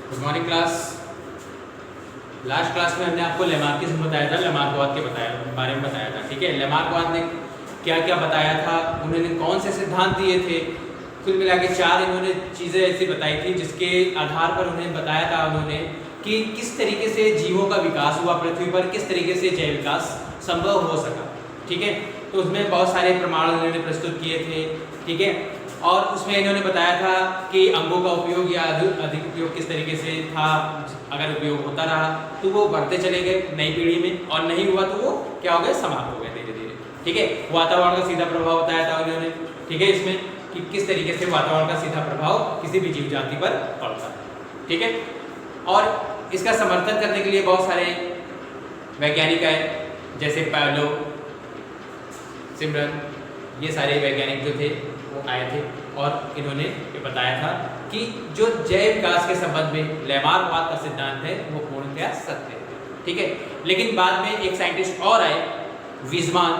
Good morning class. Last class में हमने आपको लेमार्किज्म बताया था, लेमार्कवाद के बारे में बताया था। ठीक है, लेमार्कवाद ने क्या क्या बताया था, उन्होंने कौन से सिद्धांत दिए थे, कुल मिला के 4 इन्होंने चीज़ें ऐसी बताई थी जिसके आधार पर उन्हें बताया था उन्होंने कि किस तरीके से जीवों का विकास हुआ पृथ्वी पर, किस तरीके से जैव विकास संभव हो सका। ठीक है, तो उसमें बहुत सारे प्रमाण उन्होंने प्रस्तुत किए थे। ठीक है, और उसमें इन्होंने बताया था कि अंगों का उपयोग या अधिक उपयोग किस तरीके से था, अगर उपयोग होता रहा तो वो बढ़ते चले गए नई पीढ़ी में, और नहीं हुआ तो वो क्या हो गए, समाप्त हो गए धीरे धीरे। ठीक है, वातावरण का सीधा प्रभाव बताया था उन्होंने। ठीक है, इसमें कि किस तरीके से वातावरण का सीधा प्रभाव किसी भी जीव जाति पर पड़ता है। ठीक है, और इसका समर्थन करने के लिए बहुत सारे वैज्ञानिक आए, जैसे पैलो, सिमरन, ये सारे वैज्ञानिक जो थे वो आए थे और इन्होंने ये बताया था कि जो जैव विकास के संबंध में लेमार्कवाद का सिद्धांत है वो पूर्णतः सत्य है। ठीक है, लेकिन बाद में एक साइंटिस्ट और आए, वीजमान,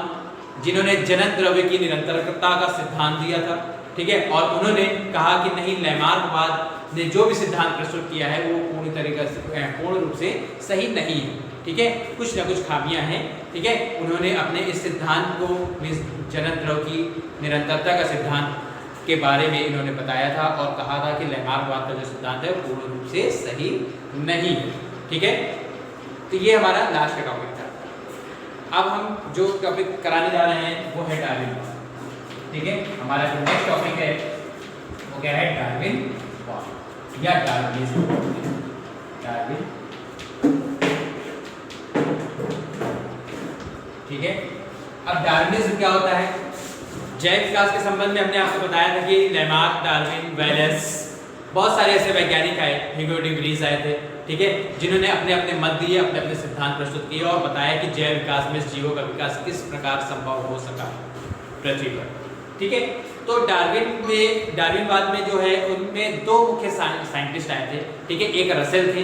जिन्होंने जनन द्रव्य की निरंतरता का सिद्धांत दिया था। ठीक है, और उन्होंने कहा कि नहीं, लेमार्कवाद ने जो भी सिद्धांत प्रस्तुत किया है वो पूर्ण रूप से सही नहीं है। ठीक है, कुछ ना कुछ खामियां हैं। ठीक है, उन्होंने अपने इस सिद्धांत को, जनन द्रव्य की निरंतरता का सिद्धांत के बारे में इन्होंने बताया था और कहा था कि लेमार्कवाद का जो सिद्धांत है पूर्ण रूप से सही नहीं है। ठीक है, तो ये हमारा लास्ट का टॉपिक था। अब हम जो टॉपिक कराने जा रहे हैं वो है डार्विनवाद। ठीक है, हमारा जो नेक्स्ट टॉपिक है वो क्या है, डार्विनवाद या डार्विनिज्म। डार्विन, ठीक है। अब डार्विनिज्म क्या होता है? जैव विकास के संबंध में हमने आपको बताया था कि लेमार्क, डार्विन, वेलेस, बहुत सारे ऐसे वैज्ञानिक आए, ह्यूगो डी व्रीज आए थे। ठीक है, जिन्होंने अपने अपने मत दिए, अपने अपने सिद्धांत प्रस्तुत किए और बताया कि जैव विकास में जीवों का विकास किस प्रकार संभव हो सका पृथ्वी पर। ठीक है, तो डार्विनवाद में जो है उनमें 2 मुख्य साइंटिस्ट आए थे। ठीक है, एक रसेल थे,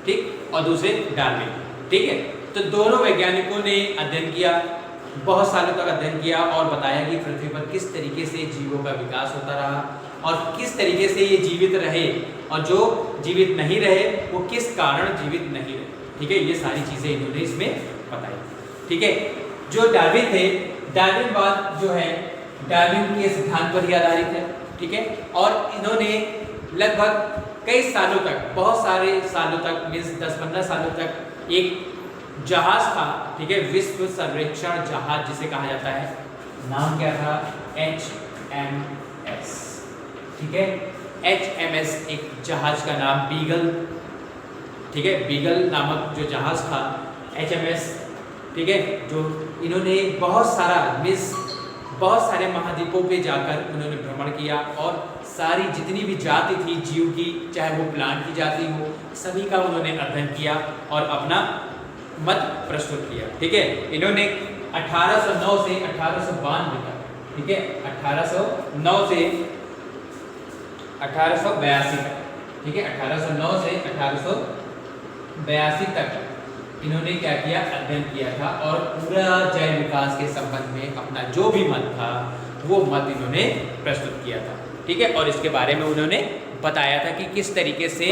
ठीक, और दूसरे डार्विन। ठीक है, तो दोनों वैज्ञानिकों ने अध्ययन किया, बहुत सालों तक अध्ययन किया और बताया कि पृथ्वी पर किस तरीके से जीवों का विकास होता रहा और किस तरीके से ये जीवित रहे, और जो जीवित नहीं रहे वो किस कारण जीवित नहीं रहे। ठीक है, ये सारी चीज़ें इन्होंने इसमें बताई। ठीक है, जो डार्विन थे, डार्विनवाद जो है डार्विन के सिद्धांत पर ही आधारित है। ठीक है, और इन्होंने लगभग कई सालों तक, बहुत सारे सालों तक, मीन्स 10-15 सालों तक एक जहाज था। ठीक है, विश्व सर्वेक्षण जहाज जिसे कहा जाता है, नाम क्या था, HMS। ठीक है, HMS एक जहाज का नाम, बीगल। ठीक है, बीगल नामक जो जहाज था HMS, ठीक है, जो इन्होंने बहुत सारे महाद्वीपों पे जाकर उन्होंने भ्रमण किया और सारी जितनी भी जाति थी जीव की, चाहे वो प्लांट की जाति हो, सभी का उन्होंने अध्ययन किया और अपना मत प्रस्तुत किया। ठीक है, इन्होंने 1809 से 1892 तक, ठीक है, 1809 से 1882 तक, ठीक है, 1809 से 1882 तक इन्होंने क्या किया, अध्ययन किया था और पूरा जैव विकास के संबंध में अपना जो भी मत था वो मत इन्होंने प्रस्तुत किया था। ठीक है, और इसके बारे में उन्होंने बताया था कि किस तरीके से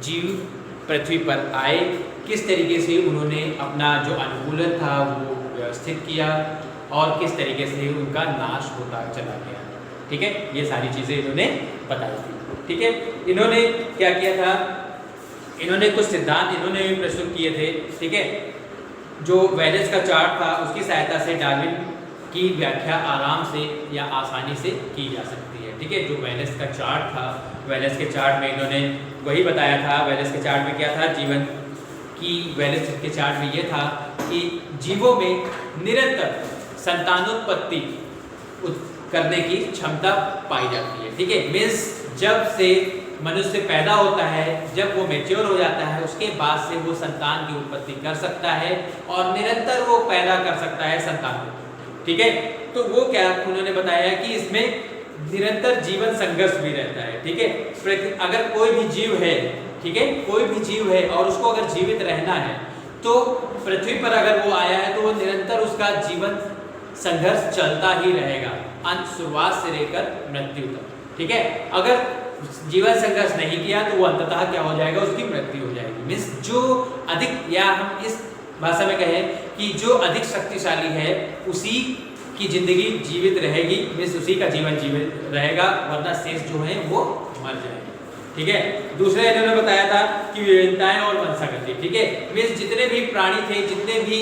जीव पृथ्वी पर आए, किस तरीके से उन्होंने अपना जो अनुकूलन था वो व्यवस्थित किया और किस तरीके से उनका नाश होता चला गया। ठीक है, ये सारी चीज़ें इन्होंने बताई थी। ठीक है, इन्होंने क्या किया था, इन्होंने कुछ सिद्धांत इन्होंने भी प्रस्तुत किए थे। ठीक है, जो वेलेस का चार्ट था उसकी सहायता से डार्विन की व्याख्या आराम से या आसानी से की जा सकती है। ठीक है, जो वेलेस का चार्ट था, वेलेस के चार्ट में इन्होंने वही बताया था। वेलेस के चार्ट में क्या था, जीवन की, वेलेस के चार्ट में ये था कि जीवों में निरंतर संतानोत्पत्ति करने की क्षमता पाई जाती है। ठीक है, मीन्स जब से मनुष्य पैदा होता है, जब वो मैच्योर हो जाता है, उसके बाद से वो संतान की उत्पत्ति कर सकता है और निरंतर वो पैदा कर सकता है संतान को। ठीक है, तो वो क्या उन्होंने बताया कि इसमें निरंतर जीवन संघर्ष भी रहता है। ठीक है, अगर कोई भी जीव है, ठीक है, कोई भी जीव है और उसको अगर जीवित रहना है तो पृथ्वी पर अगर वो आया है तो वो निरंतर उसका जीवन संघर्ष चलता ही रहेगा, शुरुआत से लेकर मृत्यु तक। ठीक है, अगर जीवन संघर्ष नहीं किया तो वो अंततः क्या हो जाएगा, उसकी मृत्यु हो जाएगी। मीन्स जो अधिक, या हम इस भाषा में कहें कि जो अधिक शक्तिशाली है उसी की जिंदगी जीवित रहेगी, मीन्स उसी का जीवन जीवित रहेगा, वरना शेष जो है वो मर जाएंगे। ठीक है। दूसरा इन्होंने बताया था कि विभिन्नताएं और वंशागति। ठीक है। मीन्स जितने भी प्राणी थे, जितने भी